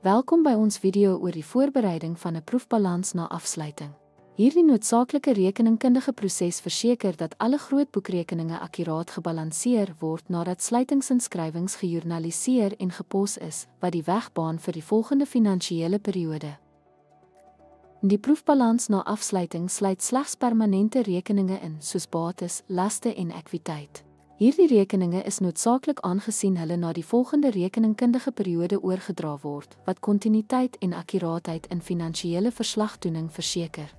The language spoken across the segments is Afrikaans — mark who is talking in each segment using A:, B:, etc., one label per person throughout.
A: Welkom by ons video oor die voorbereiding van 'n proefbalans na afsluiting. Hierdie noodsaaklike rekeningkundige proses verseker dat alle grootboekrekeninge akkuraat gebalanseer word nadat sluitingsinskrywings gejoernaliseer en gepos is, wat die weg baan vir die volgende finansiële periode. Die proefbalans na afsluiting sluit slegs permanente rekeninge in, soos bates, laste en ekwiteit. Hierdie rekeninge is noodsaaklik aangesien hulle na die volgende rekeningkundige periode oorgedra word, wat kontinuïteit en akkuraatheid in finansiële verslagdoening verseker.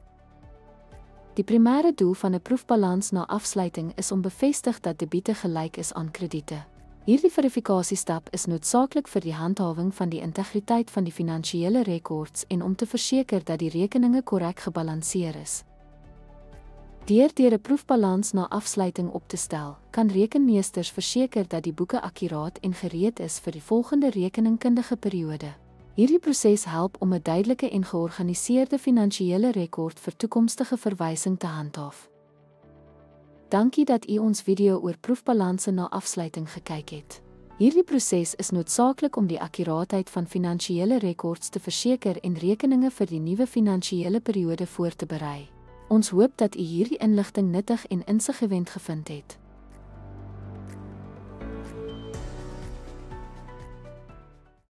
A: Die primêre doel van 'n proefbalans na afsluiting is om bevestig dat debiete gelyk is aan krediete. Hierdie verifikasiestap is noodsaaklik vir die handhawing van die integriteit van die finansiële rekords en om te verseker dat die rekeninge korrek gebalanseer is. Deur 'n proefbalans na afsluiting op te stel, kan rekenmeesters verseker dat die boeke akkuraat en gereed is vir die volgende rekeningkundige periode. Hierdie proses help om 'n duidelike en georganiseerde finansiële rekord vir toekomstige verwysing te handhaaf. Dankie dat u ons video oor proefbalanse na afsluiting gekyk het. Hierdie proses is noodsaaklik om die akkuraatheid van finansiële rekords te verseker en rekeninge vir die nuwe finansiële periode voor te berei. Ons hoop dat u hierdie inligting nuttig en insiggewend gevind het.